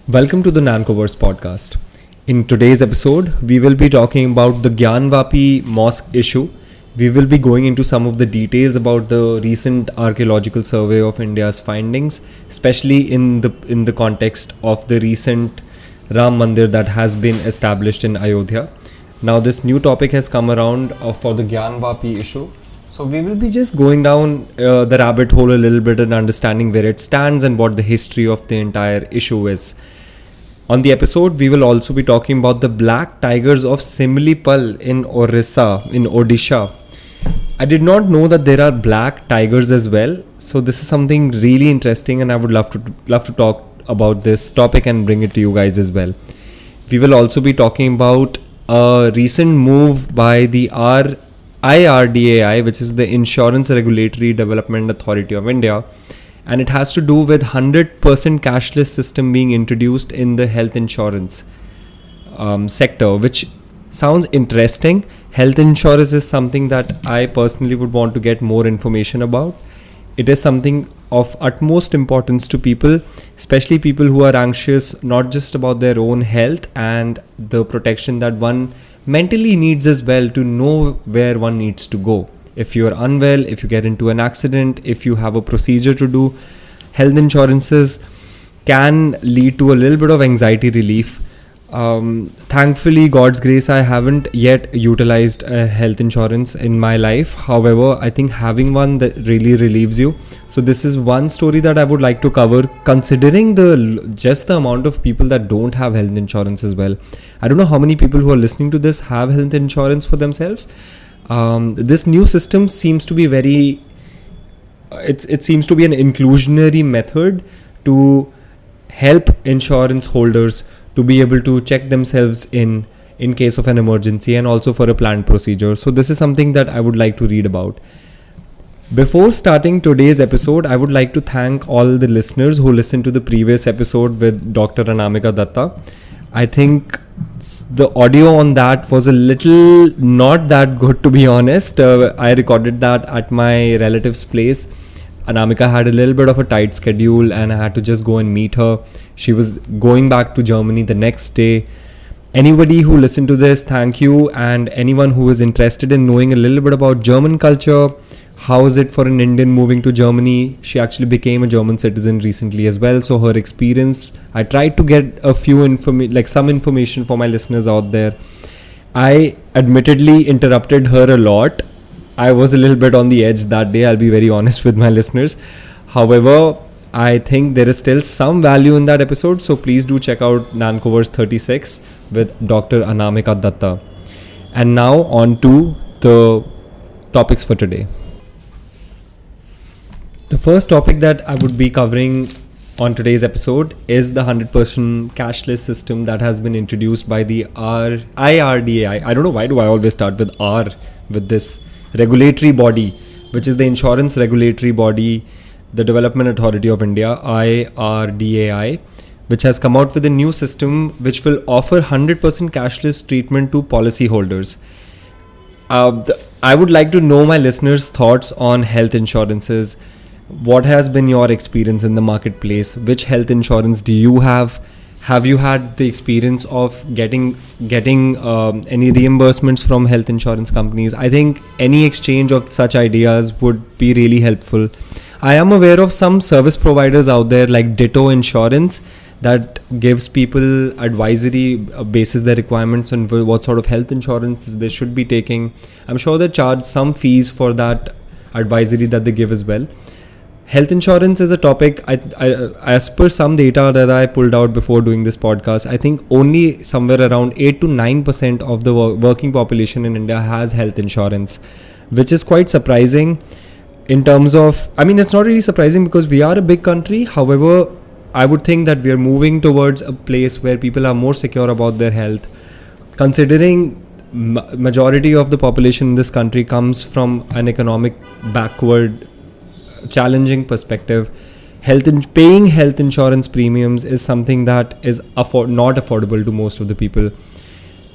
Welcome to the NancoVerse podcast. In today's episode, we will be talking about the Gyanvapi Mosque issue. We will be going into some of the details about the recent archaeological survey of India's findings, especially in the context of the recent Ram Mandir that has been established in Ayodhya. Now, this new topic has come around for the Gyanvapi issue. So we will be just going down the rabbit hole a little bit and understanding where it stands and what the history of the entire issue is. On the episode, we will also be talking about the black tigers of Simplipal in Orissa, in Odisha. I did not know that there are black tigers as well. So this is something really interesting, and I would love to talk about this topic and bring it to you guys as well. We will also be talking about a recent move by the IRDAI, which is the Insurance Regulatory Development Authority of India, and it has to do with 100% cashless system being introduced in the health insurance sector, which sounds interesting. Health insurance is something that I personally would want to get more information about. It is something of utmost importance to people, especially people who are anxious not just about their own health and the protection that one mentally needs as well, to know where one needs to go. If you're unwell, if you get into an accident, if you have a procedure to do, health insurances can lead to a little bit of anxiety relief. Thankfully, God's grace, I haven't yet utilized a health insurance in my life. However, I think having one that really relieves you. So this is one story that I would like to cover, considering the amount of people that don't have health insurance as well. I don't know how many people who are listening to this have health insurance for themselves. This new system seems to be it seems to be an inclusionary method to help insurance holders to be able to check themselves in case of an emergency and also for a planned procedure. So this is something that I would like to read about. Before starting today's episode, I would like to thank all the listeners who listened to the previous episode with Dr. Anamika Datta. I think the audio on that was a little not that good, to be honest. I recorded that at my relative's place. Anamika had a little bit of a tight schedule and I had to just go and meet her. She was going back to Germany the next day. Anybody who listened to this, thank you. And anyone who is interested in knowing a little bit about German culture, how is it for an Indian moving to Germany? She actually became a German citizen recently as well. So her experience, I tried to get a few some information for my listeners out there. I admittedly interrupted her a lot. I was a little bit on the edge that day, I'll be very honest with my listeners. However, I think there is still some value in that episode. So please do check out NancoVerse 36 with Dr. Anamika Datta. And now on to the topics for today. The first topic that I would be covering on today's episode is the 100% cashless system that has been introduced by the IRDAI. I don't know why do I always start with R with this regulatory body, which is the Insurance Regulatory Body, the Development Authority of India, IRDAI, which has come out with a new system which will offer 100% cashless treatment to policyholders. I would like to know my listeners' thoughts on health insurances. What has been your experience in the marketplace? Which health insurance do you have? Have you had the experience of getting any reimbursements from health insurance companies? I think any exchange of such ideas would be really helpful. I am aware of some service providers out there like Ditto Insurance that gives people advisory basis their requirements on what sort of health insurance they should be taking. I'm sure they charge some fees for that advisory that they give as well. Health insurance is a topic, as per some data that I pulled out before doing this podcast, I think only somewhere around 8 to 9% of the working population in India has health insurance, which is quite surprising in terms of, it's not really surprising because we are a big country. However, I would think that we are moving towards a place where people are more secure about their health. Considering majority of the population in this country comes from an economic backward challenging perspective, paying health insurance premiums is something that is not affordable to most of the people.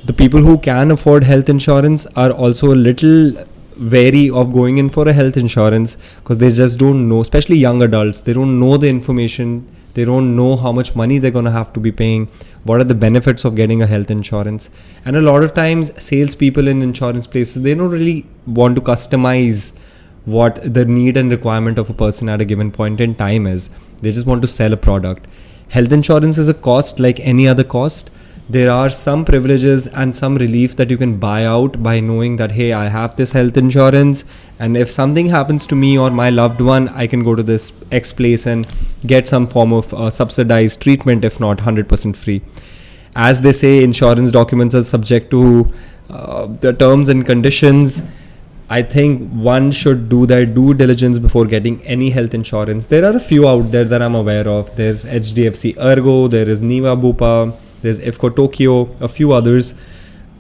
The people who can afford health insurance are also a little wary of going in for a health insurance because they just don't know, especially young adults, they don't know the information They don't know how much money they're going to have to be paying. What are the benefits of getting a health insurance? And a lot of times, salespeople in insurance places, they don't really want to customize what the need and requirement of a person at a given point in time is. They just want to sell a product. Health insurance is a cost like any other cost. There are some privileges and some relief that you can buy out by knowing that, hey, I have this health insurance, and if something happens to me or my loved one, I can go to this X place and get some form of subsidized treatment, if not 100% free. As they say, insurance documents are subject to the terms and conditions. I think one should do their due diligence before getting any health insurance. There are a few out there that I'm aware of. There's HDFC Ergo, there is Niva Bupa, there's IFCO Tokyo, a few others.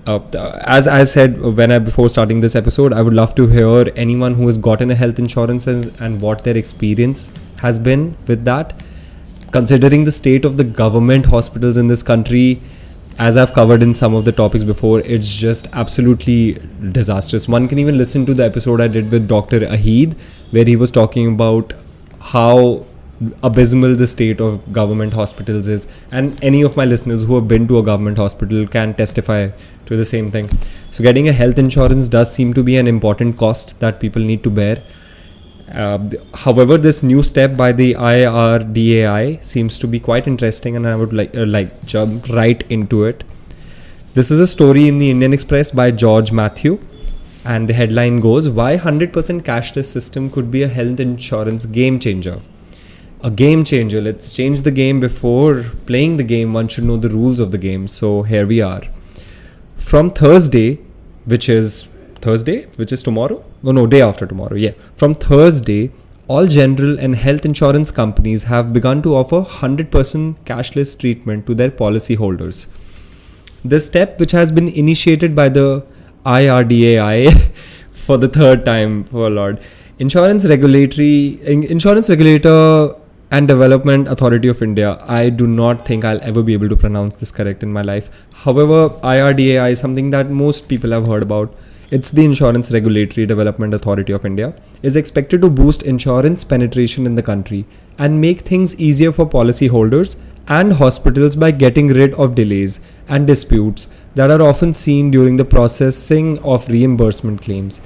As I said before starting this episode, I would love to hear anyone who has gotten a health insurance and what their experience has been with that. Considering the state of the government hospitals in this country, as I've covered in some of the topics before, it's just absolutely disastrous. One can even listen to the episode I did with Dr. Hind, where he was talking about how abysmal the state of government hospitals is. And any of my listeners who have been to a government hospital can testify to the same thing. So getting a health insurance does seem to be an important cost that people need to bear. However, this new step by the IRDAI seems to be quite interesting, and I would like jump right into it. This is a story in the Indian Express by George Matthew, and the headline goes, "Why 100% cashless system could be a health insurance game changer." A game changer. Let's change the game. Before playing the game, one should know the rules of the game. So here we are. From Thursday, which is tomorrow? Oh no, day after tomorrow. Yeah. From Thursday, all general and health insurance companies have begun to offer 100% cashless treatment to their policy holders. This step, which has been initiated by the IRDAI for the third time, for Lord, Insurance Regulator and Development Authority of India. I do not think I'll ever be able to pronounce this correct in my life. However, IRDAI is something that most people have heard about. It's the Insurance Regulatory Development Authority of India, is expected to boost insurance penetration in the country and make things easier for policyholders and hospitals by getting rid of delays and disputes that are often seen during the processing of reimbursement claims.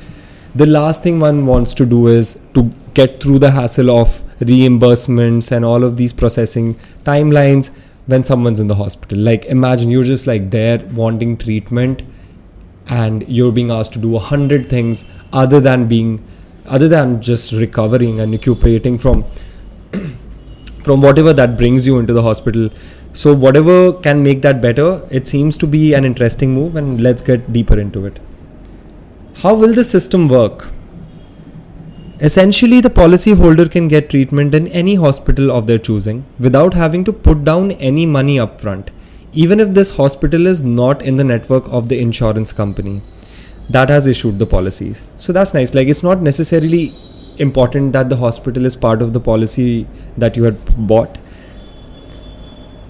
The last thing one wants to do is to get through the hassle of reimbursements and all of these processing timelines when someone's in the hospital. Like, imagine you're just like there wanting treatment, and you're being asked to do 100 things other than just recovering and recuperating from whatever that brings you into the hospital. So whatever can make that better, it seems to be an interesting move, and let's get deeper into it. How will the system work? Essentially, the policyholder can get treatment in any hospital of their choosing without having to put down any money upfront, even if this hospital is not in the network of the insurance company that has issued the policies. So that's nice. Like, it's not necessarily important that the hospital is part of the policy that you had bought.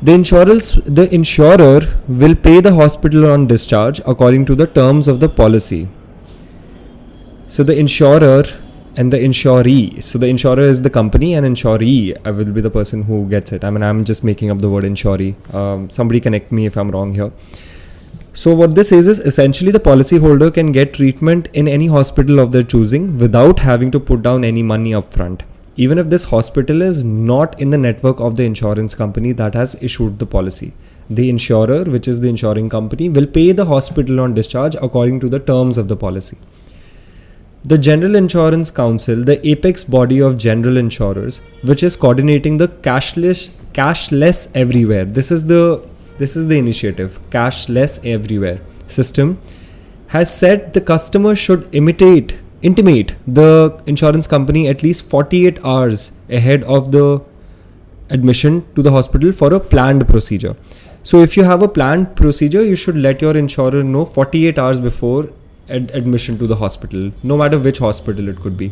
The insurer will pay the hospital on discharge according to the terms of the policy. So the insurer and the insuree. So the insurer is the company, and insuree will be the person who gets it. I mean, I'm just making up the word insuree. Somebody correct me if I'm wrong here. So what this is essentially the policyholder can get treatment in any hospital of their choosing without having to put down any money upfront, even if this hospital is not in the network of the insurance company that has issued the policy. The insurer, which is the insuring company, will pay the hospital on discharge according to the terms of the policy. The General Insurance Council, the apex body of general insurers, which is coordinating the cashless everywhere. This is the initiative, cashless everywhere system, has said the customer should intimate the insurance company at least 48 hours ahead of the admission to the hospital for a planned procedure. So if you have a planned procedure, you should let your insurer know 48 hours before admission to the hospital, no matter which hospital it could be.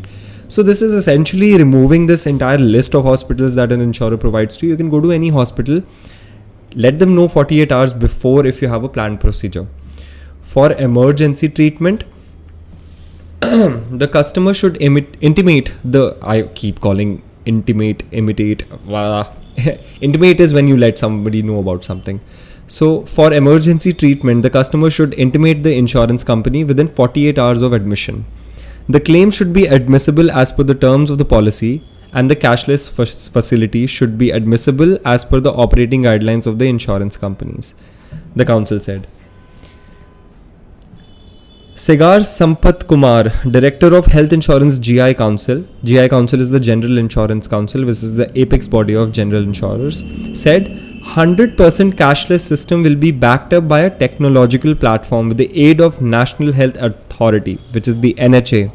So this is essentially removing this entire list of hospitals that an insurer provides to you. You can go to any hospital, let them know 48 hours before if you have a planned procedure. For emergency treatment, the customer should intimate the, I keep calling imitate, Intimate is when you let somebody know about something. So for emergency treatment, the customer should intimate the insurance company within 48 hours of admission. The claim should be admissible as per the terms of the policy, and the cashless facility should be admissible as per the operating guidelines of the insurance companies, the council said. Segar Sampath Kumar, Director of Health Insurance GI Council is the General Insurance Council, which is the apex body of general insurers, said 100% cashless system will be backed up by a technological platform with the aid of National Health Authority, which is the NHA,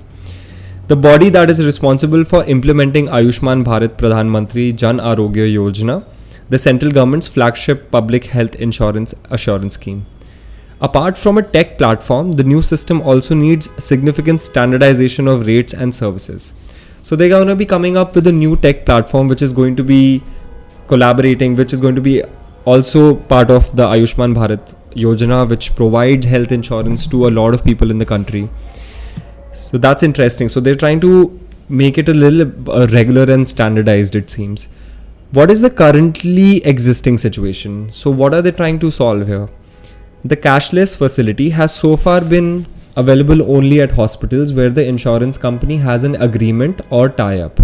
the body that is responsible for implementing Ayushman Bharat Pradhan Mantri Jan Arogya Yojana, the central government's flagship public health insurance assurance scheme. Apart from a tech platform, the new system also needs significant standardization of rates and services. So they're going to be coming up with a new tech platform which is going to be collaborating, which is going to be also part of the Ayushman Bharat Yojana, which provides health insurance to a lot of people in the country. So that's interesting. So they're trying to make it a little regular and standardized, it seems. What is the currently existing situation? So what are they trying to solve here? The cashless facility has so far been available only at hospitals where the insurance company has an agreement or tie-up.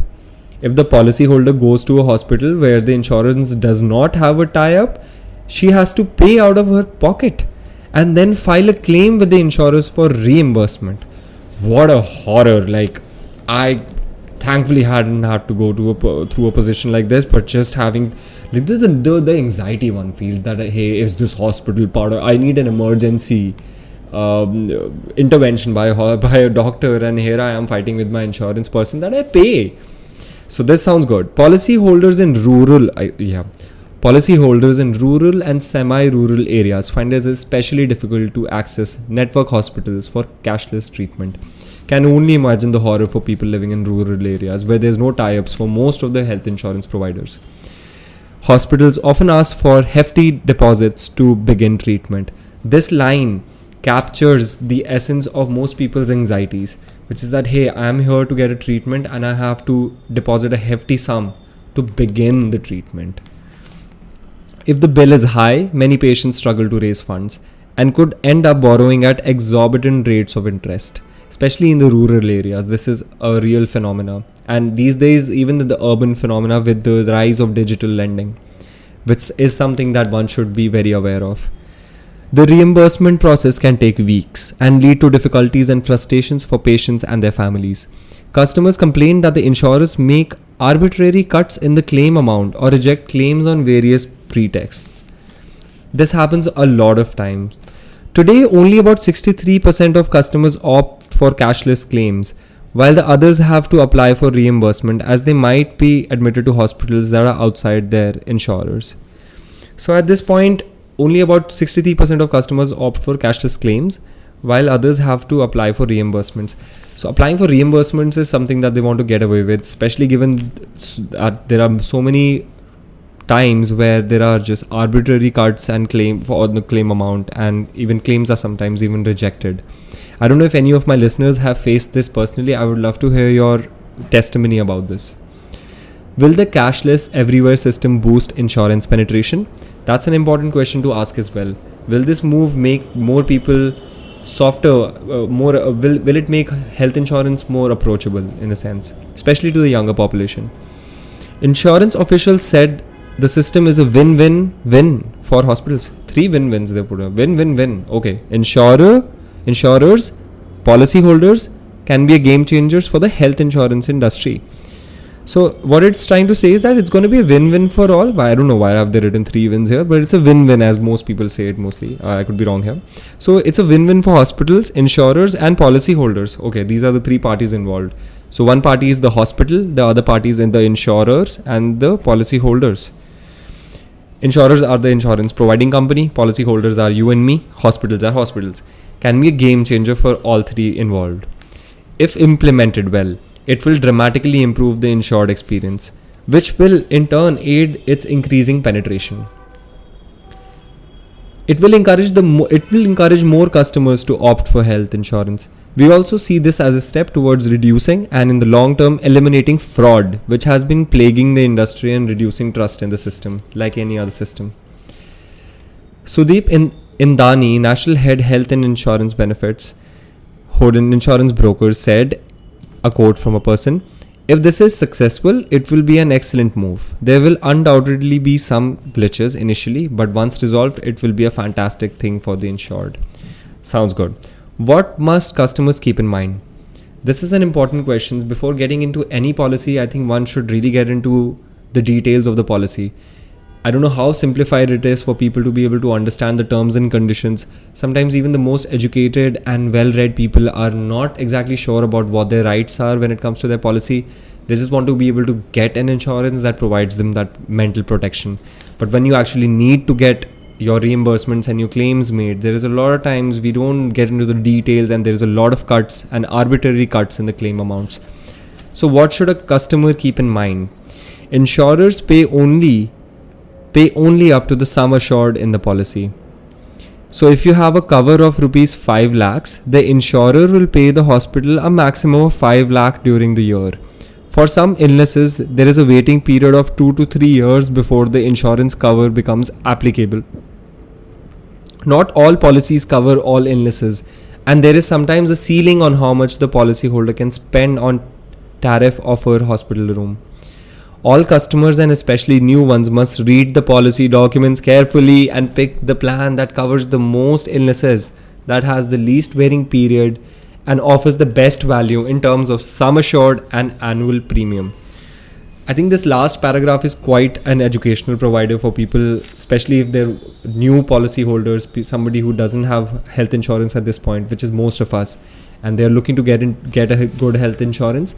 If the policyholder goes to a hospital where the insurance does not have a tie-up, she has to pay out of her pocket and then file a claim with the insurers for reimbursement. What a horror. Like, I thankfully hadn't had to go to through a position like this, but just having like the anxiety one feels that, hey, is this hospital part of, I need an emergency intervention by a doctor, and here I am fighting with my insurance person that I pay. So this sounds good. Policyholders in rural and semi-rural areas find it especially difficult to access network hospitals for cashless treatment. Can only imagine the horror for people living in rural areas where there's no tie-ups for most of the health insurance providers. Hospitals often ask for hefty deposits to begin treatment. This line captures the essence of most people's anxieties, which is that, hey, I'm here to get a treatment and I have to deposit a hefty sum to begin the treatment. If the bill is high, many patients struggle to raise funds and could end up borrowing at exorbitant rates of interest, especially in the rural areas. This is a real phenomena. And these days, even the urban phenomena with the rise of digital lending, which is something that one should be very aware of. The reimbursement process can take weeks and lead to difficulties and frustrations for patients and their families. Customers complain that the insurers make arbitrary cuts in the claim amount or reject claims on various pretexts. This happens a lot of times. Today, only about 63% of customers opt for cashless claims, while the others have to apply for reimbursement as they might be admitted to hospitals that are outside their insurers. So at this point, only about 63% of customers opt for cashless claims, while others have to apply for reimbursements. So applying for reimbursements is something that they want to get away with, especially given that there are so many times where there are just arbitrary cuts and claim for the claim amount, and even claims are sometimes even rejected. I don't know if any of my listeners have faced this personally. I would love to hear your testimony about this. Will the cashless everywhere system boost insurance penetration? That's an important question to ask as well. Will this move make more people softer, will it make health insurance more approachable in a sense, especially to the younger population? Insurance officials said the system is a win-win-win for hospitals. 3 win-wins they put. Win-win-win. Okay. Insurers, policyholders can be a game changers for the health insurance industry. So what it's trying to say is that it's going to be a win-win for all. I don't know why have they written 3 wins here, but it's a win-win as most people say it mostly. I could be wrong here. So it's a win-win for hospitals, insurers and policyholders. Okay, these are the 3 parties involved. So one party is the hospital, the other party is the insurers and the policyholders. Insurers are the insurance providing company, policyholders are you and me, hospitals are hospitals. Can be a game changer for all 3 involved. If implemented well, it will dramatically improve the insured experience, which will in turn aid its increasing penetration. It will encourage more customers to opt for health insurance, We also see this as a step towards reducing and in the long term eliminating fraud, which has been plaguing the industry and reducing trust in the system like any other system. Sudeep Indani, National Head Health and Insurance Benefits, Hoden Insurance Brokers, said, a quote from a person, "If this is successful, it will be an excellent move. There will undoubtedly be some glitches initially, but once resolved, it will be a fantastic thing for the insured." Sounds good. What must customers keep in mind? This is an important question. Before getting into any policy, I think one should really get into the details of the policy. I don't know how simplified it is for people to be able to understand the terms and conditions. Sometimes even the most educated and well-read people are not exactly sure about what their rights are when it comes to their policy. They just want to be able to get an insurance that provides them that mental protection. But when you actually need to get your reimbursements and your claims made, there is a lot of times we don't get into the details and there is a lot of cuts and arbitrary cuts in the claim amounts. So what should a customer keep in mind? Insurers pay only up to the sum assured in the policy. So if you have a cover of rupees 5 lakhs, the insurer will pay the hospital a maximum of 5 lakh during the year. For some illnesses, there is a waiting period of 2 to 3 years before the insurance cover becomes applicable. Not all policies cover all illnesses, and there is sometimes a ceiling on how much the policyholder can spend on tariff of a hospital room. All customers and especially new ones must read the policy documents carefully and pick the plan that covers the most illnesses, that has the least waiting period, and offers the best value in terms of sum assured and annual premium. I think this last paragraph is quite an educational provider for people, especially if they're new policy holders, somebody who doesn't have health insurance at this point, which is most of us, and they're looking to get a good health insurance.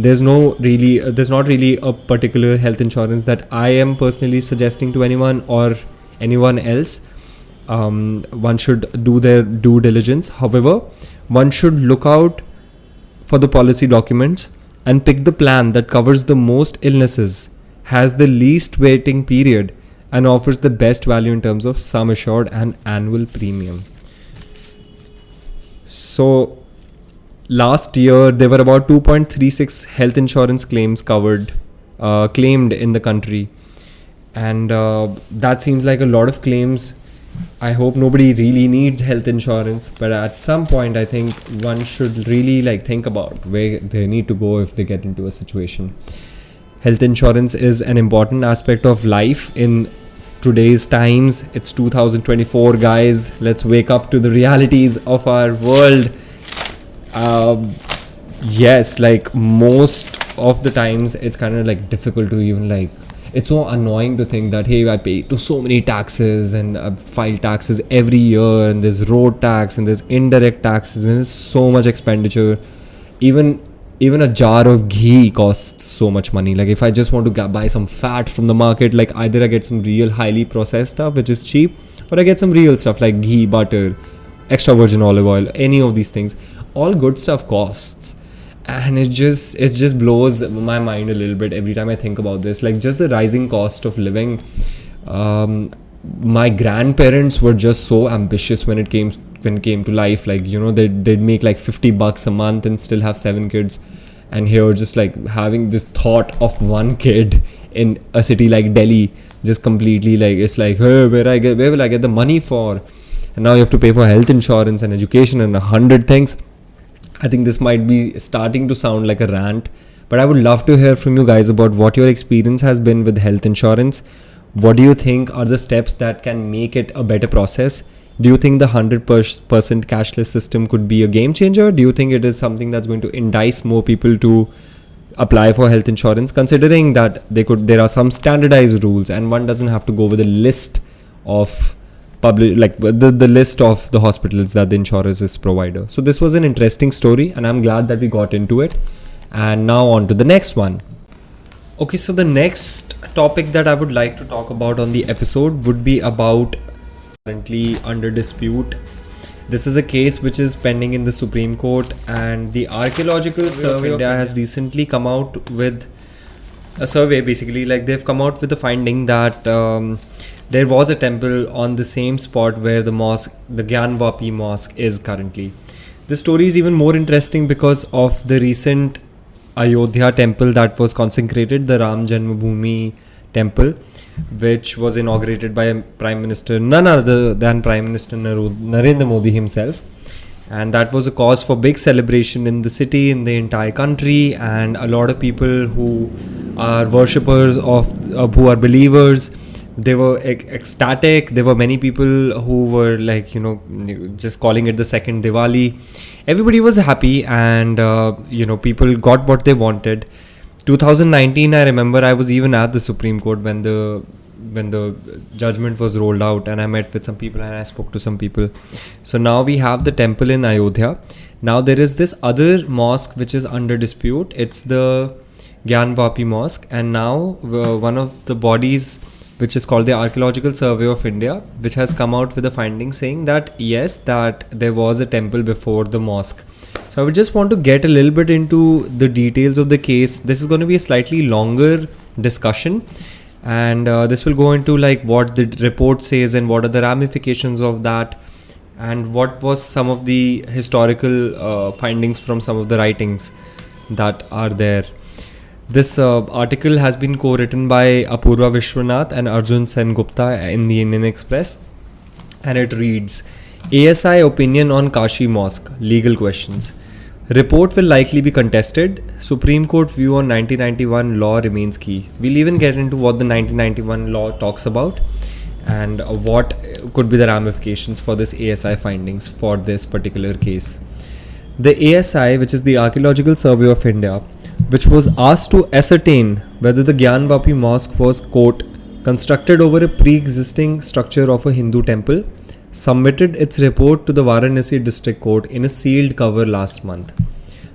There's not really a particular health insurance that I am personally suggesting to anyone or anyone else. One should do their due diligence. However, one should look out for the policy documents and pick the plan that covers the most illnesses, has the least waiting period, and offers the best value in terms of sum assured and annual premium. So last year, there were about 2.36 health insurance claims claimed in the country. And that seems like a lot of claims. I hope nobody really needs health insurance, but at some point, I think one should really think about where they need to go if they get into a situation. Health insurance is an important aspect of life in today's times. It's 2024, guys. Let's wake up to the realities of our world. Yes, most of the times it's kind of difficult to even it's so annoying to think that, hey, I pay to so many taxes and file taxes every year, and there's road tax and there's indirect taxes and there's so much expenditure. Even a jar of ghee costs so much money. If I just want to buy some fat from the market, either I get some real highly processed stuff which is cheap, or I get some real stuff like ghee, butter, extra virgin olive oil, any of these things. All good stuff costs, and it just blows my mind a little bit every time I think about this. Just the rising cost of living. My grandparents were just so ambitious when it came to life. They'd make $50 a month and still have 7 kids, and here just having this thought of one kid in a city like Delhi just completely it's hey, where will I get the money for? And now you have to pay for health insurance and education and 100 things. I think this might be starting to sound like a rant, but I would love to hear from you guys about what your experience has been with health insurance. What do you think are the steps that can make it a better process? Do you think the 100% cashless system could be a game changer? Do you think it is something that's going to entice more people to apply for health insurance, considering that there are some standardized rules and one doesn't have to go with a list of the list of the hospitals that the insurers is provider. So this was an interesting story, and I'm glad that we got into it. And now on to the next one. Okay, so the next topic that I would like to talk about on the episode would be about currently under dispute. This is a case which is pending in the Supreme Court, and the Archaeological Survey of India has recently come out with a survey. Basically, they've come out with the finding that there was a temple on the same spot where the Gyanvapi Mosque is currently. The story is even more interesting because of the recent Ayodhya temple that was consecrated, the Ram Janmabhoomi temple, which was inaugurated by Prime Minister, none other than Prime Minister Narendra Modi himself. And that was a cause for big celebration in the city, in the entire country, and a lot of people who are worshippers of, who are believers, they were ecstatic. There were many people who were like, just calling it the second Diwali. Everybody was happy, and people got what they wanted. 2019, I remember I was even at the Supreme Court when the judgment was rolled out, and I met with some people and I spoke to some people. So now we have the temple in Ayodhya. Now there is this other mosque which is under dispute. It's the Gyanvapi Mosque, and now one of the bodies which is called the Archaeological Survey of India, which has come out with a finding saying that yes, that there was a temple before the mosque. So I would just want to get a little bit into the details of the case. This is going to be a slightly longer discussion, and this will go into like what the report says and what are the ramifications of that, and what was some of the historical findings from some of the writings that are there. This article has been co-written by Apurva Vishwanath and Arjun Sen Gupta in the Indian Express, and it reads: ASI opinion on Kashi Mosque, legal questions. Report will likely be contested. Supreme Court view on 1991 law remains key. We'll even get into what the 1991 law talks about and what could be the ramifications for this ASI findings for this particular case. The ASI, which is the Archaeological Survey of India, which was asked to ascertain whether the Gyanvapi Mosque was, quote, constructed over a pre-existing structure of a Hindu temple, submitted its report to the Varanasi District Court in a sealed cover last month.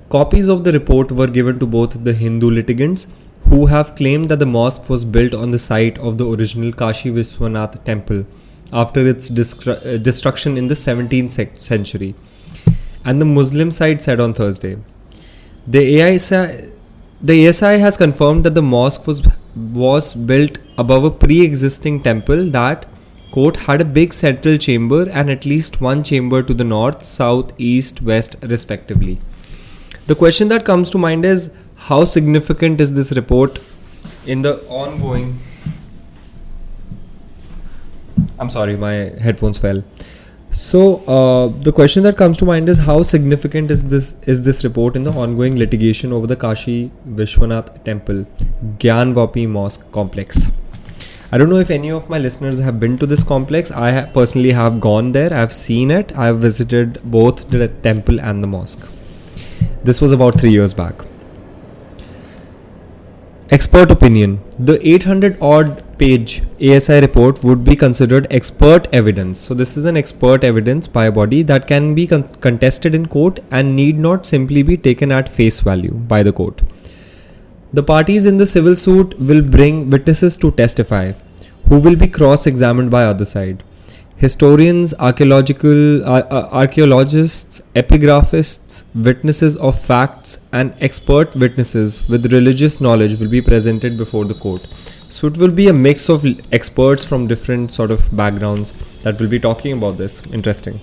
Copies of the report were given to both the Hindu litigants, who have claimed that the mosque was built on the site of the original Kashi Vishwanath temple after its destruction in the 17th century, and the Muslim side said on Thursday. The ASI has confirmed that the mosque was built above a pre-existing temple that, quote, had a big central chamber and at least one chamber to the north, south, east, west, respectively. The question that comes to mind is, how significant is this report in the ongoing... I'm sorry, my headphones fell. So the question that comes to mind is, how significant is this report in the ongoing litigation over the Kashi Vishwanath temple, Gyanvapi Mosque complex? I don't know if any of my listeners have been to this complex. I personally have gone there. I've seen it. I've visited both the temple and the mosque. This was about 3 years back. Expert opinion. The 800-odd page ASI report would be considered expert evidence. So this is an expert evidence by a body that can be contested in court and need not simply be taken at face value by the court. The parties in the civil suit will bring witnesses to testify, who will be cross-examined by other side. Historians, archaeologists, epigraphists, witnesses of facts, and expert witnesses with religious knowledge will be presented before the court. So it will be a mix of experts from different sort of backgrounds that will be talking about this. Interesting.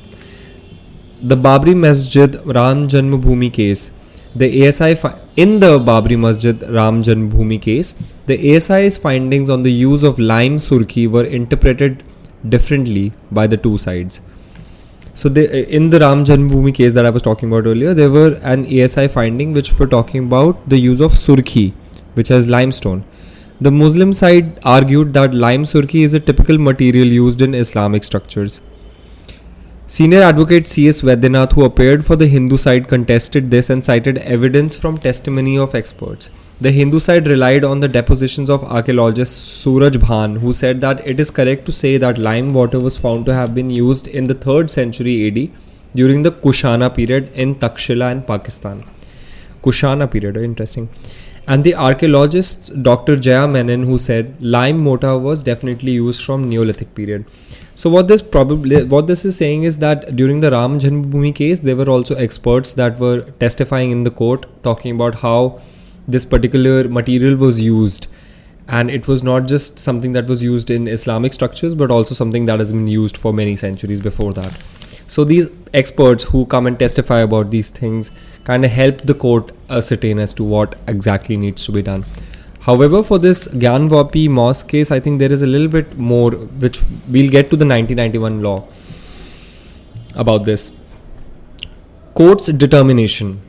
The Babri Masjid Ram Janmabhoomi case. The ASI in the Babri Masjid Ram Janmabhoomi case, the ASI's findings on the use of lime surkhi were interpreted differently by the two sides. So in the Ram Janmabhoomi case that I was talking about earlier, there were an ASI finding which were talking about the use of surkhi, which has limestone. The Muslim side argued that lime surkhi is a typical material used in Islamic structures. Senior advocate C.S. Vaidyanath, who appeared for the Hindu side, contested this and cited evidence from testimony of experts. The Hindu side relied on the depositions of archaeologist Suraj Bhan, who said that it is correct to say that lime water was found to have been used in the 3rd century AD during the Kushana period in Takshila in Pakistan. Kushana period, interesting. And the archaeologist Dr. Jaya Menon, who said lime mortar was definitely used from Neolithic period. So what this is saying is that during the Ram Janmabhoomi case, there were also experts that were testifying in the court, talking about how this particular material was used, and it was not just something that was used in Islamic structures, but also something that has been used for many centuries before that. So these experts who come and testify about these things kind of help the court ascertain as to what exactly needs to be done. However, for this Gyanvapi Mosque case, I think there is a little bit more, which we'll get to the 1991 law about this. Court's determination.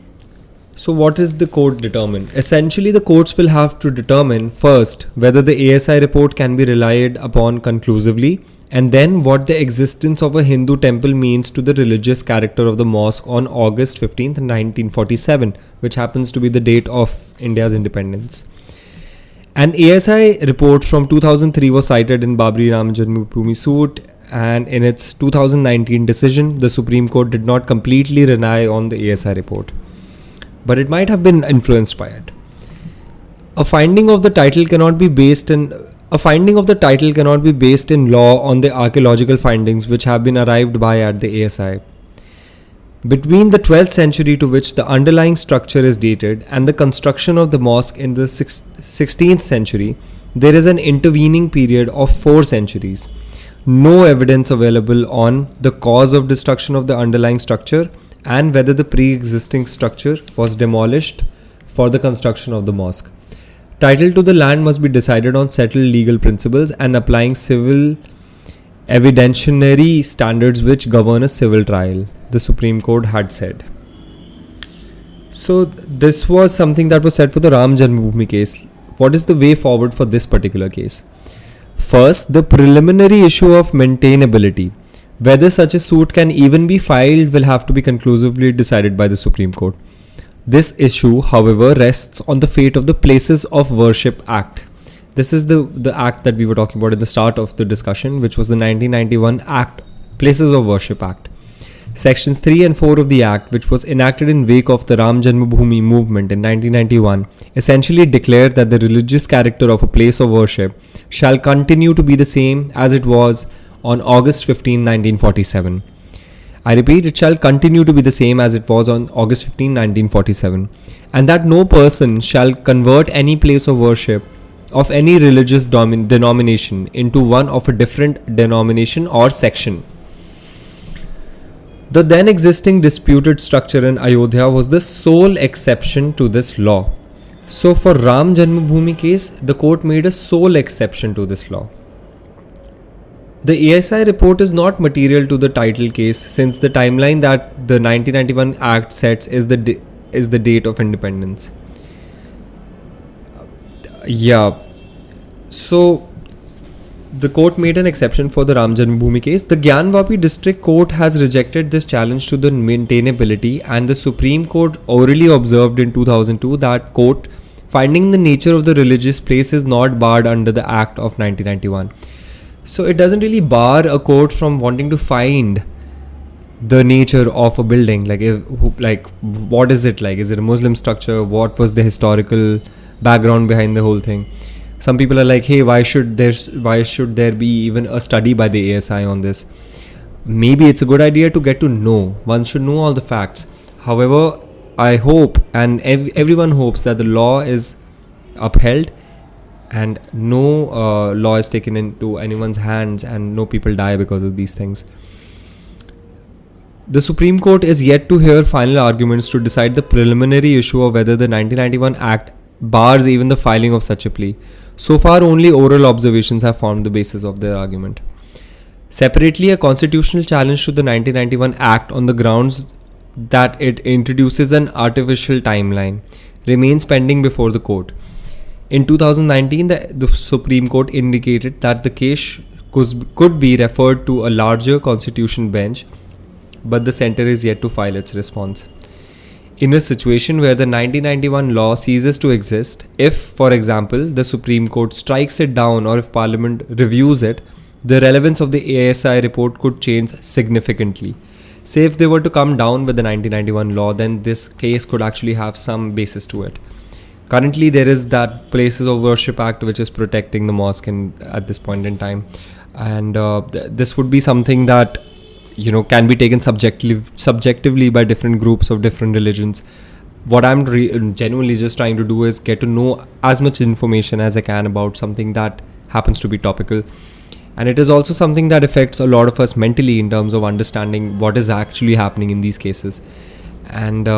So what is the court determine? Essentially, the courts will have to determine first whether the ASI report can be relied upon conclusively, and then what the existence of a Hindu temple means to the religious character of the mosque on August 15th, 1947, which happens to be the date of India's independence. An ASI report from 2003 was cited in Babri Ram Janmabhoomi suit, and in its 2019 decision, the Supreme Court did not completely rely on the ASI report, but it might have been influenced by it. A finding of the title cannot be based in law on the archaeological findings which have been arrived by at the ASI. Between the 12th century, to which the underlying structure is dated, and the construction of the mosque in the 16th century, there is an intervening period of 4 centuries. No evidence available on the cause of destruction of the underlying structure and whether the pre-existing structure was demolished for the construction of the mosque. Title to the land must be decided on settled legal principles and applying civil evidentiary standards which govern a civil trial, the Supreme Court had said. So this was something that was said for the Ram Janmabhoomi case. What is the way forward for this particular case? First, the preliminary issue of maintainability. Whether such a suit can even be filed will have to be conclusively decided by the Supreme Court. This issue, however, rests on the fate of the Places of Worship Act. This is the act that we were talking about at the start of the discussion, which was the 1991 Act, Places of Worship Act. Sections 3 and 4 of the Act, which was enacted in wake of the Ram Janmabhoomi movement in 1991, essentially declared that the religious character of a place of worship shall continue to be the same as it was on August 15, 1947. I repeat, it shall continue to be the same as it was on August 15, 1947, and that no person shall convert any place of worship of any religious denomination into one of a different denomination or section. The then existing disputed structure in Ayodhya was the sole exception to this law. So for Ram Janmabhoomi case, the court made a sole exception to this law. The ASI report is not material to the title case since the timeline that the 1991 Act sets is the date of independence. So the court made an exception for the Ram Janmabhoomi case. The Gyanvapi District Court has rejected this challenge to the maintainability, and the Supreme Court orally observed in 2002 that, quote, finding the nature of the religious place is not barred under the Act of 1991. So it doesn't really bar a court from wanting to find the nature of a building. What is it like? Is it a Muslim structure? What was the historical background behind the whole thing? Some people are like, hey, why should there be even a study by the ASI on this? Maybe it's a good idea to get to know. One should know all the facts. However, I hope, and everyone hopes, that the law is upheld and no law is taken into anyone's hands and no people die because of these things. The Supreme Court is yet to hear final arguments to decide the preliminary issue of whether the 1991 Act bars even the filing of such a plea. So far, only oral observations have formed the basis of their argument. Separately, a constitutional challenge to the 1991 Act on the grounds that it introduces an artificial timeline remains pending before the court. In 2019, the Supreme Court indicated that the case could be referred to a larger constitution bench, but the centre is yet to file its response. In a situation where the 1991 law ceases to exist, if, for example, the Supreme Court strikes it down or if Parliament reviews it, the relevance of the ASI report could change significantly. Say if they were to come down with the 1991 law, then this case could actually have some basis to it. Currently, there is that Places of Worship Act which is protecting the mosque at this point in time, and this would be something that can be taken subjectively by different groups of different religions. What I'm genuinely just trying to do is get to know as much information as I can about something that happens to be topical. And it is also something that affects a lot of us mentally in terms of understanding what is actually happening in these cases. And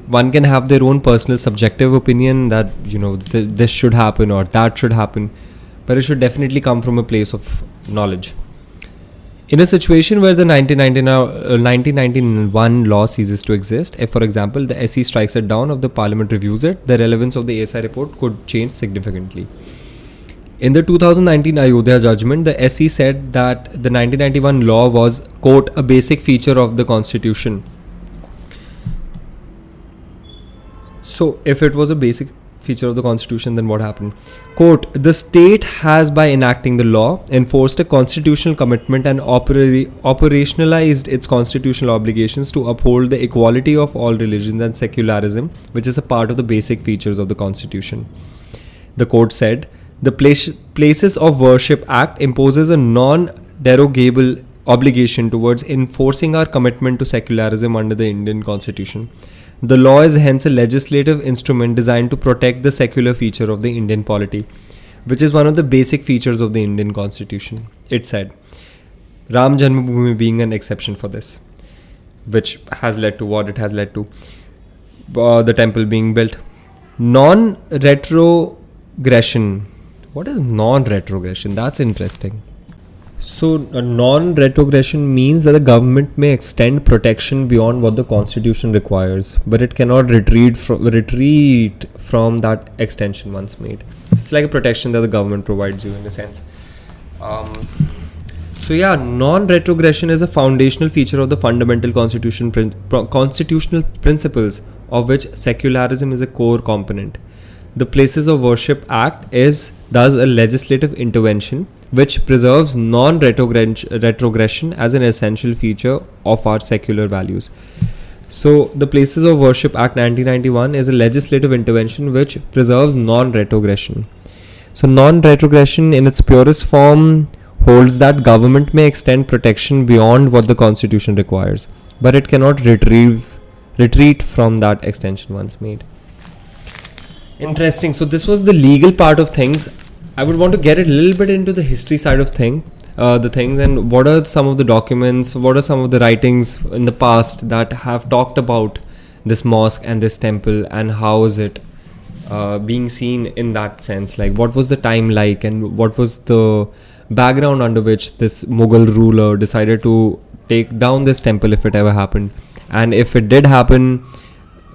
one can have their own personal subjective opinion that this should happen or that should happen, but it should definitely come from a place of knowledge. In a situation where the 1991 law ceases to exist, if for example the SE strikes it down or the parliament reviews it, the relevance of the ASI report could change significantly. In the 2019 Ayodhya judgment, the SE said that the 1991 law was, quote, a basic feature of the constitution. So if it was a basic feature of the constitution, then what happened? Quote, the state has, by enacting the law, enforced a constitutional commitment and operationalized its constitutional obligations to uphold the equality of all religions and secularism, which is a part of the basic features of the constitution. The court said, the Places of Worship Act imposes a non-derogable obligation towards enforcing our commitment to secularism under the Indian Constitution. The law is hence a legislative instrument designed to protect the secular feature of the Indian polity, which is one of the basic features of the Indian Constitution. It said, Ram Janmabhoomi being an exception for this, which has led to what it has led to, the temple being built. Non-retrogression. What is non-retrogression? That's interesting. So, a non-retrogression means that the government may extend protection beyond what the constitution requires, but it cannot retreat from that extension once made. It's like a protection that the government provides you in a sense. Non-retrogression is a foundational feature of the fundamental constitutional principles, of which secularism is a core component. The Places of Worship Act is thus a legislative intervention which preserves non-retrogression as an essential feature of our secular values. So, the Places of Worship Act 1991 is a legislative intervention which preserves non-retrogression. So, non-retrogression in its purest form holds that government may extend protection beyond what the constitution requires, but it cannot retreat from that extension once made. Interesting. So this was the legal part of things. I would want to get a little bit into the history side of things, and what are some of the documents, what are some of the writings in the past that have talked about this mosque and this temple, and how is it being seen in that sense? Like, what was the time like, and what was the background under which this Mughal ruler decided to take down this temple, if it ever happened? And if it did happen,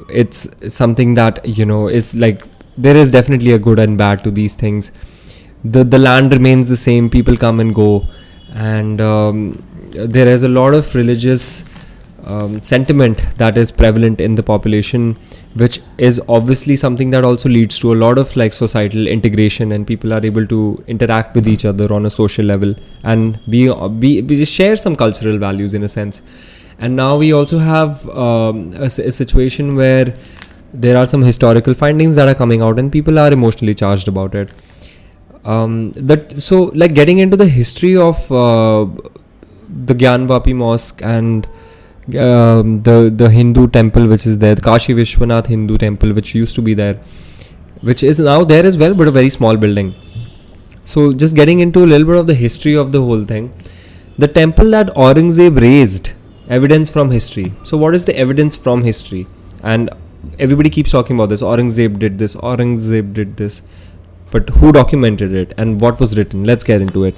it's something that is like, there is definitely a good and bad to these things. The land remains the same, people come and go, and there is a lot of religious sentiment that is prevalent in the population, which is obviously something that also leads to a lot of like societal integration, and people are able to interact with each other on a social level and be share some cultural values in a sense. And now we also have a situation where there are some historical findings that are coming out, and people are emotionally charged about it. Getting into the history of the Gyanvapi Mosque and the Hindu temple which is there, the Kashi Vishwanath Hindu temple, which used to be there, which is now there as well, but a very small building. So just getting into a little bit of the history of the whole thing. The temple that Aurangzeb raised, evidence from history. So what is the evidence from history? And everybody keeps talking about this. Aurangzeb did this, Aurangzeb did this. But who documented it and what was written? Let's get into it.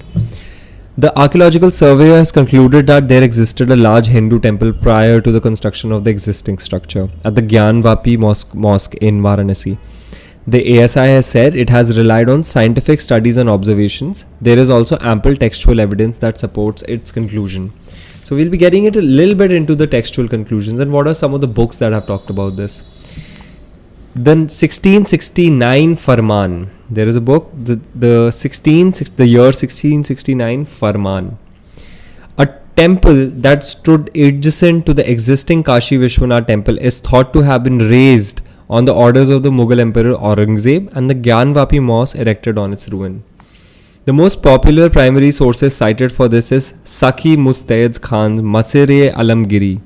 The archaeological survey has concluded that there existed a large Hindu temple prior to the construction of the existing structure at the Gyanvapi Mosque in Varanasi. The ASI has said it has relied on scientific studies and observations. There is also ample textual evidence that supports its conclusion. So we'll be getting it a little bit into the textual conclusions and what are some of the books that have talked about this. The 1669 Farman. There is a book, the year 1669 Farman. A temple that stood adjacent to the existing Kashi Vishwanath temple is thought to have been raised on the orders of the Mughal Emperor Aurangzeb, and the Gyanvapi Mosque erected on its ruin. The most popular primary sources cited for this is Saki Mustaid Khan's Masir-e-Alamgiri.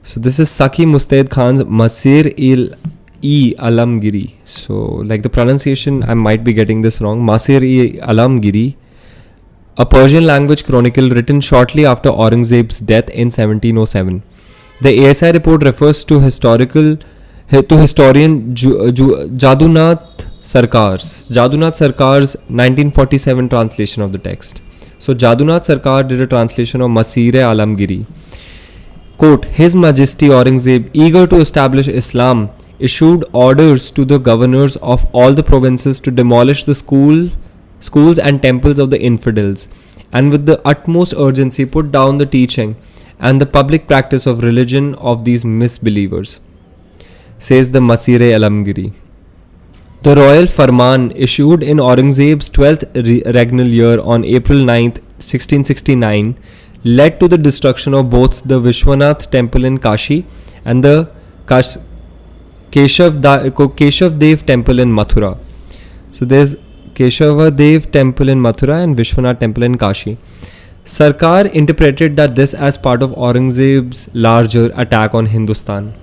So this is Saki Mustaid Khan's Masir-e-Alamgiri. So like the pronunciation, I might be getting this wrong. Masir-e-Alamgiri. a Persian language chronicle written shortly after Aurangzeb's death in 1707. The ASI report refers to historian Jadunath Sarkar's 1947 translation of the text. So Jadunath Sarkar did a translation of Masir-e-Alamgiri. Quote, His Majesty Aurangzeb, eager to establish Islam, issued orders to the governors of all the provinces to demolish the schools and temples of the infidels, and with the utmost urgency put down the teaching and the public practice of religion of these misbelievers, says the Masir-e-Alamgiri. The royal farman issued in Aurangzeb's 12th regnal year on April 9th, 1669 led to the destruction of both the Vishwanath temple in Kashi and the Keshav Dev temple in Mathura. So there's Keshava Dev temple in Mathura and Vishwanath temple in Kashi. Sarkar interpreted that this as part of Aurangzeb's larger attack on Hindustan.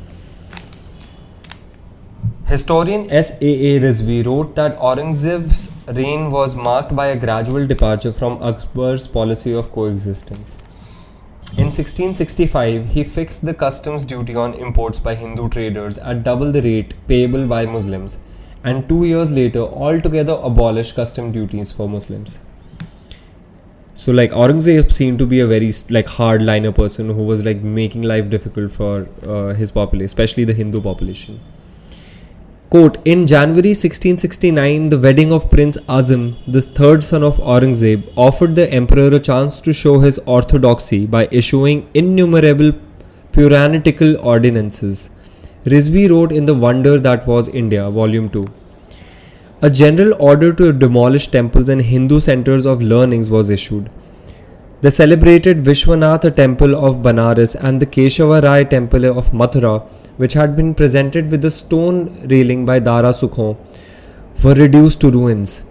Historian S.A.A. Rizvi wrote that Aurangzeb's reign was marked by a gradual departure from Akbar's policy of coexistence. In 1665, he fixed the customs duty on imports by Hindu traders at double the rate payable by Muslims, and 2 years later altogether abolished custom duties for Muslims. So Aurangzeb seemed to be a very hardliner person who was making life difficult for his population, especially the Hindu population. Quote, in January 1669, the wedding of Prince Azam, the third son of Aurangzeb, offered the emperor a chance to show his orthodoxy by issuing innumerable puritanical ordinances. Rizvi wrote in The Wonder That Was India, Volume 2. A general order to demolish temples and Hindu centers of learnings was issued. The celebrated Vishwanatha temple of Banaras and the Keshava Rai temple of Mathura, which had been presented with a stone railing by Dara Sukhon, were reduced to ruins.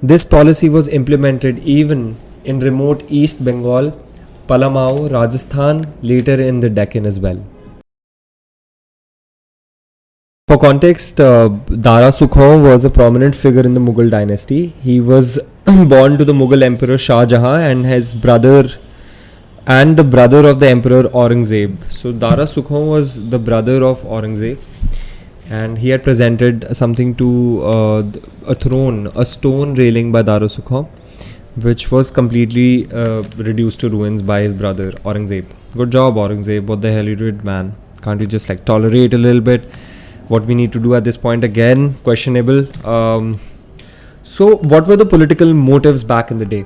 This policy was implemented even in remote East Bengal, Palamau, Rajasthan, later in the Deccan as well. For context, Dara Sukhon was a prominent figure in the Mughal dynasty. He was born to the Mughal Emperor Shah Jahan and his brother and the brother of the Emperor Aurangzeb. So Dara Sukhon was the brother of Aurangzeb, and he had presented something to a throne, a stone railing by Dara Sukhon, which was completely reduced to ruins by his brother Aurangzeb. Good job, Aurangzeb. What the hell you did, man? Can't you just tolerate a little bit? What we need to do at this point, again, questionable. So what were the political motives back in the day?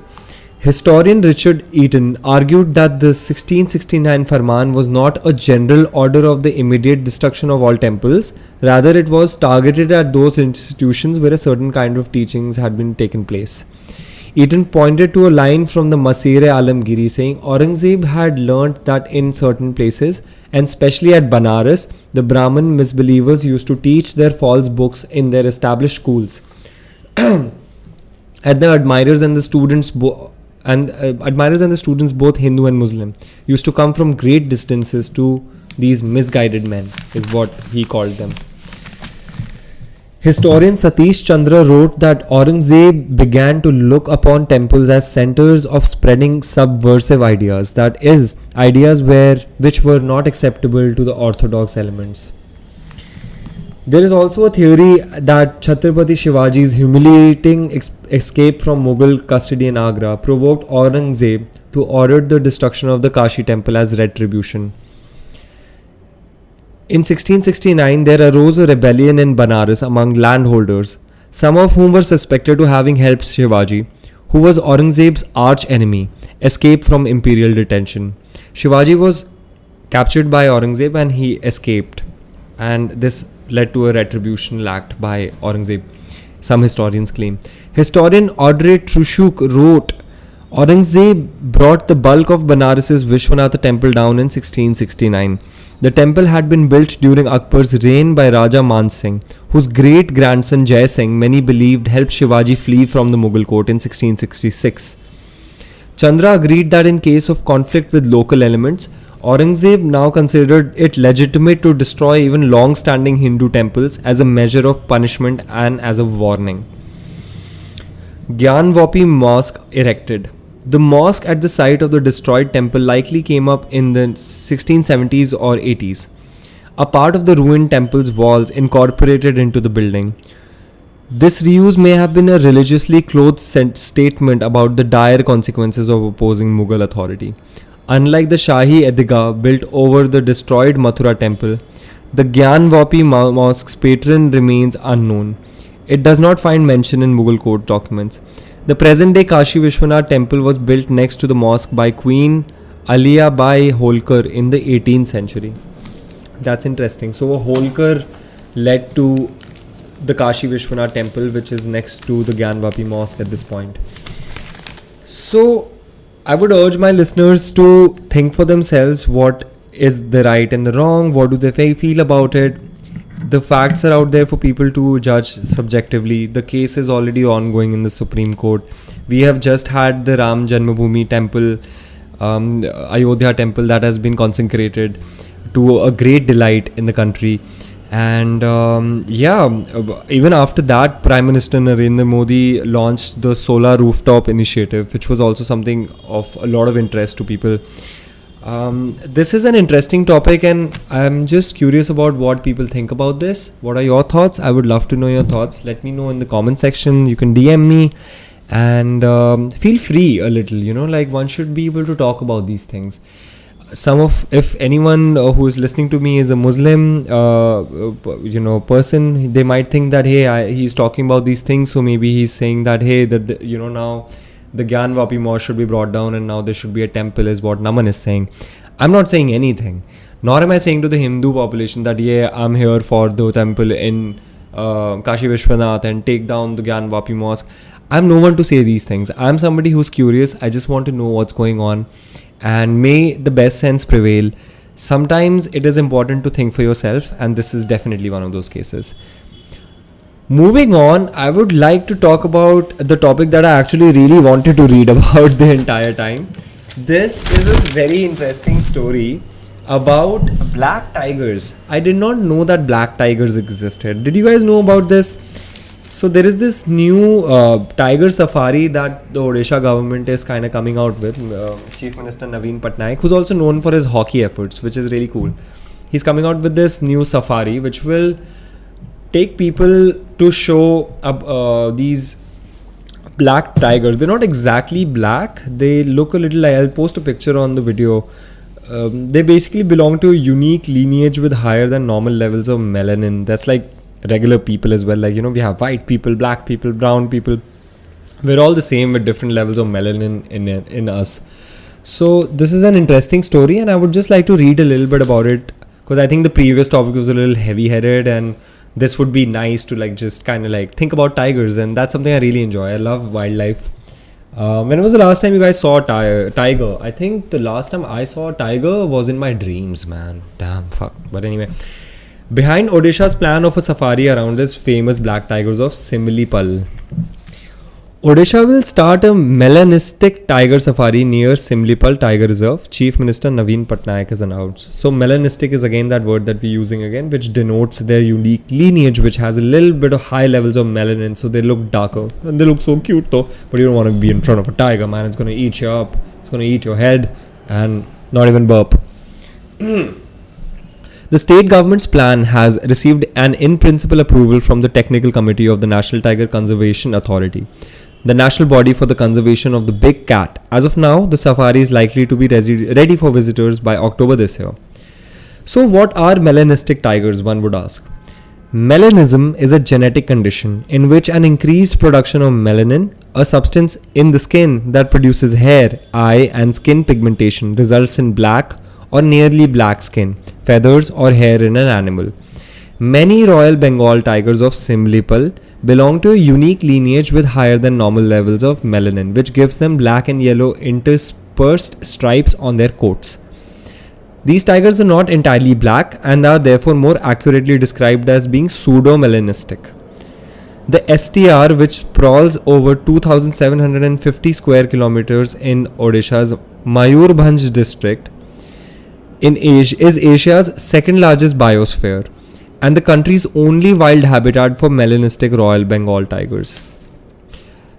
Historian Richard Eaton argued that the 1669 Farman was not a general order of the immediate destruction of all temples. Rather, it was targeted at those institutions where a certain kind of teachings had been taken place. Eaton pointed to a line from the Masir-e-Alamgiri saying Aurangzeb had learnt that in certain places, and especially at Banaras, the Brahmin misbelievers used to teach their false books in their established schools. And the admirers and the students both Hindu and Muslim used to come from great distances to these misguided men, is what he called them. Historian Satish Chandra wrote that Aurangzeb began to look upon temples as centers of spreading subversive ideas, that is, ideas which were not acceptable to the orthodox elements. There is also a theory that Chhatrapati Shivaji's humiliating escape from Mughal custody in Agra provoked Aurangzeb to order the destruction of the Kashi temple as retribution. In 1669, there arose a rebellion in Banaras among landholders, some of whom were suspected to having helped Shivaji, who was Aurangzeb's arch enemy, escape from imperial detention. Shivaji was captured by Aurangzeb and he escaped, and this led to a retribution act by Aurangzeb, some historians claim. Historian Audrey Trushuk wrote, Aurangzeb brought the bulk of Banaras's Vishwanatha temple down in 1669. The temple had been built during Akbar's reign by Raja Man Singh, whose great-grandson Jai Singh many believed helped Shivaji flee from the Mughal court in 1666. Chandra agreed that in case of conflict with local elements, Aurangzeb now considered it legitimate to destroy even long-standing Hindu temples as a measure of punishment and as a warning. Gyanvapi Mosque erected. The mosque at the site of the destroyed temple likely came up in the 1670s or 80s. A part of the ruined temple's walls incorporated into the building. This reuse may have been a religiously clothed statement about the dire consequences of opposing Mughal authority. Unlike the Shahi Eidgah built over the destroyed Mathura temple, the Gyanvapi Mosque's patron remains unknown. It does not find mention in Mughal court documents. The present-day Kashi Vishwanath temple was built next to the mosque by Queen Aliya Bai Holkar in the 18th century. That's interesting. So a Holkar led to the Kashi Vishwanath temple, which is next to the Gyanvapi Mosque at this point. So I would urge my listeners to think for themselves what is the right and the wrong, what do they feel about it. The facts are out there for people to judge subjectively. The case is already ongoing in the Supreme Court. We have just had the Ram Janmabhoomi temple, Ayodhya temple, that has been consecrated to a great delight in the country. And even after that, Prime Minister Narendra Modi launched the Solar Rooftop Initiative, which was also something of a lot of interest to people. This is an interesting topic, and I'm just curious about what people think about this. What are your thoughts? I would love to know your thoughts. Let me know in the comment section. You can DM me, and feel free a little, like one should be able to talk about these things. If anyone who is listening to me is a Muslim, person, they might think that, hey, he's talking about these things, so maybe he's saying that, hey, now the Gyanvapi Mosque should be brought down and now there should be a temple, is what Naman is saying. I'm not saying anything. Nor am I saying to the Hindu population that, I'm here for the temple in Kashi Vishwanath and take down the Gyanvapi Mosque. I'm no one to say these things. I'm somebody who's curious. I just want to know what's going on. And may the best sense prevail. Sometimes it is important to think for yourself, and this is definitely one of those cases. Moving on, I would like to talk about the topic that I actually really wanted to read about the entire time. This is a very interesting story about black tigers. I did not know that black tigers existed. Did you guys know about this? So there is this new tiger safari that the Orissa government is kind of coming out with. Chief Minister Naveen Patnaik, who's also known for his hockey efforts, which is really cool. He's coming out with this new safari, which will take people to show these black tigers. They're not exactly black. They look a little like, I'll post a picture on the video. They basically belong to a unique lineage with higher than normal levels of melanin. That's like regular people as well. Like, we have white people, black people, brown people. We're all the same with different levels of melanin in us. So this is an interesting story, and I would just like to read a little bit about it, because I think the previous topic was a little heavy-headed, and this would be nice to just kind of think about tigers, and that's something I really enjoy. I love wildlife. When was the last time you guys saw a tiger? I think the last time I saw a tiger was in my dreams, man. Damn, fuck. But anyway, behind Odisha's plan of a safari around this famous black tigers of Simplipal. Odisha will start a melanistic tiger safari near Simplipal Tiger Reserve, Chief Minister Naveen Patnaik has announced. So melanistic is again that word that we're using again, which denotes their unique lineage, which has a little bit of high levels of melanin, so they look darker. And they look so cute though, but you don't want to be in front of a tiger, man. It's going to eat you up, it's going to eat your head, and not even burp. The state government's plan has received an in-principle approval from the Technical Committee of the National Tiger Conservation Authority, the national body for the conservation of the big cat. As of now, the safari is likely to be ready for visitors by October this year. So what are melanistic tigers, one would ask? Melanism is a genetic condition in which an increased production of melanin, a substance in the skin that produces hair, eye and skin pigmentation, results in black or nearly black skin, feathers or hair in an animal. Many Royal Bengal tigers of Simplipal belong to a unique lineage with higher than normal levels of melanin, which gives them black and yellow interspersed stripes on their coats. These tigers are not entirely black and are therefore more accurately described as being pseudo-melanistic. The STR, which sprawls over 2,750 square kilometers in Odisha's Mayurbhanj district, is Asia's second largest biosphere and the country's only wild habitat for melanistic Royal Bengal tigers.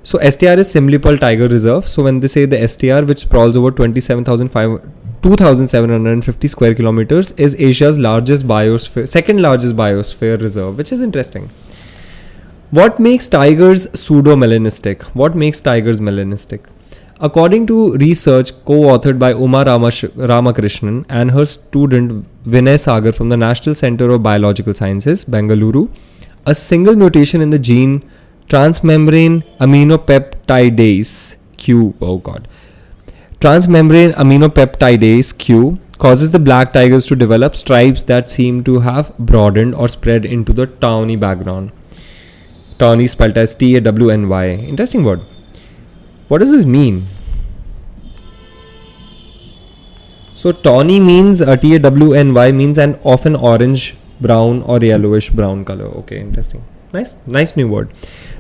So STR is Simplipal Tiger Reserve. So when they say the STR, which sprawls over 2,750 square kilometers, is Asia's largest biosphere, second largest biosphere reserve, which is interesting. What makes tigers pseudo-melanistic? What makes tigers melanistic? According to research co-authored by Uma Ramakrishnan and her student Vinay Sagar from the National Center of Biological Sciences, Bengaluru, a single mutation in the gene transmembrane aminopeptidase Q, transmembrane aminopeptidase Q causes the black tigers to develop stripes that seem to have broadened or spread into the tawny background. Tawny spelled as Tawny. Interesting word. What does this mean? So tawny means Tawny means an often orange, brown or yellowish brown color. Okay, interesting. Nice new word.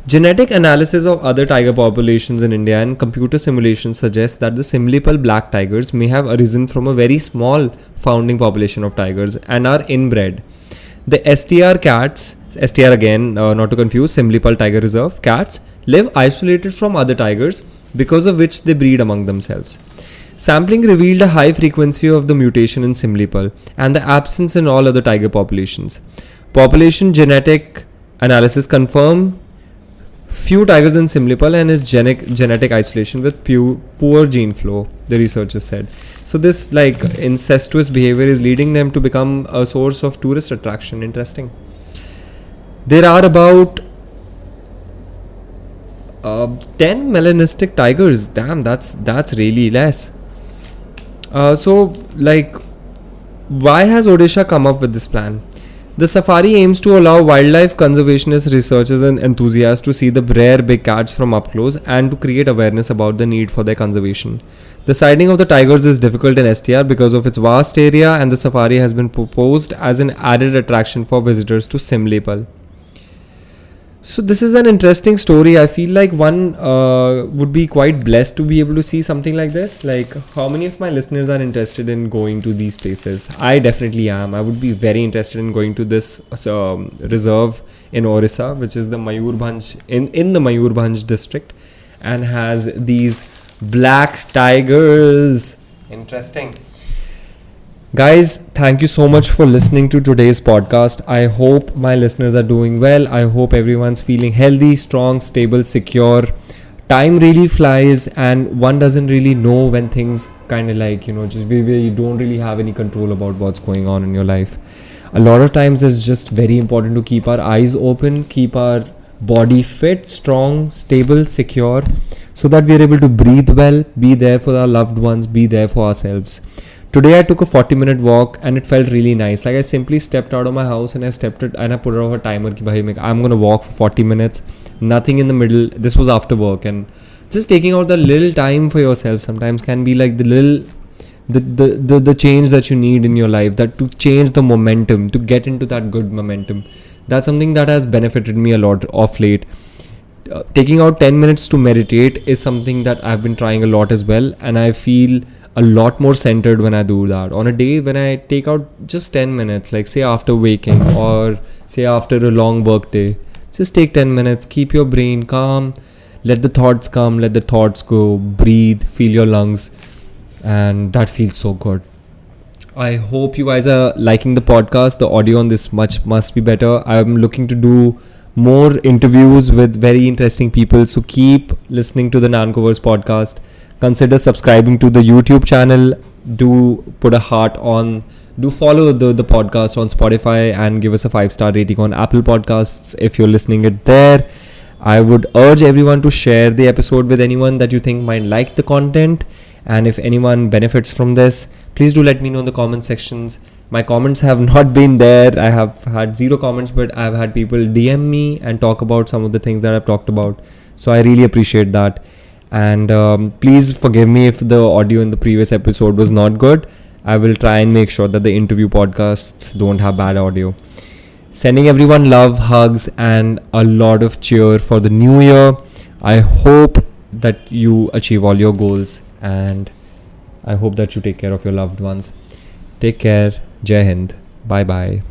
Genetic analysis of other tiger populations in India and computer simulations suggest that the Simplipal black tigers may have arisen from a very small founding population of tigers and are inbred. The STR cats, STR again, not to confuse, Simplipal Tiger Reserve cats, live isolated from other tigers, because of which they breed among themselves. Sampling revealed a high frequency of the mutation in Simplipal and the absence in all other tiger populations. Population genetic analysis confirmed few tigers in Simplipal and its genetic isolation with poor gene flow, the researchers said. So this incestuous behavior is leading them to become a source of tourist attraction. Interesting. There are about 10 melanistic tigers. Damn, that's really less. Why has Orissa come up with this plan? The safari aims to allow wildlife conservationist researchers and enthusiasts to see the rare big cats from up close and to create awareness about the need for their conservation. The sighting of the tigers is difficult in STR because of its vast area, and the safari has been proposed as an added attraction for visitors to Simplipal. So this is an interesting story. I feel like one would be quite blessed to be able to see something like this. Like, how many of my listeners are interested in going to these places? I definitely am. I would be very interested in going to this reserve in Orissa, which is the Mayurbhanj, in the Mayurbhanj district, and has these black tigers. Interesting. Guys, thank you so much for listening to today's podcast. I hope my listeners are doing well. I hope everyone's feeling healthy, strong, stable, secure. Time really flies and one doesn't really know when things kind of you don't really have any control about what's going on in your life. A lot of times it's just very important to keep our eyes open, keep our body fit, strong, stable, secure, so that we are able to breathe well, be there for our loved ones, be there for ourselves. Today I took a 40-minute walk and it felt really nice. Like, I simply stepped out of my house and I put out a timer ki bhai I'm going to walk for 40 minutes. Nothing in the middle. This was after work, and just taking out the little time for yourself sometimes can be like the change that you need in your life, that to change the momentum, to get into that good momentum. That's something that has benefited me a lot of late. Taking out 10 minutes to meditate is something that I've been trying a lot as well, and I feel a lot more centered when I do that. On a day when I take out just 10 minutes, like say after waking or say after a long work day, just take 10 minutes, keep your brain calm, let the thoughts come, let the thoughts go, breathe, feel your lungs, and that feels so good. I hope you guys are liking the podcast. The audio on this must be better. I'm looking to do more interviews with very interesting people, so keep listening to the NancoVerse podcast. Consider subscribing to the YouTube channel. Do put a heart on. Do follow the podcast on Spotify and give us a 5-star rating on Apple Podcasts if you're listening it there. I would urge everyone to share the episode with anyone that you think might like the content. And if anyone benefits from this, please do let me know in the comment sections. My comments have not been there. I have had 0 comments, but I've had people DM me and talk about some of the things that I've talked about. So I really appreciate that. And please forgive me if the audio in the previous episode was not good. I will try and make sure that the interview podcasts don't have bad audio. Sending everyone love, hugs, and a lot of cheer for the new year. I hope that you achieve all your goals, and I hope that you take care of your loved ones. Take care. Jai Hind. Bye bye.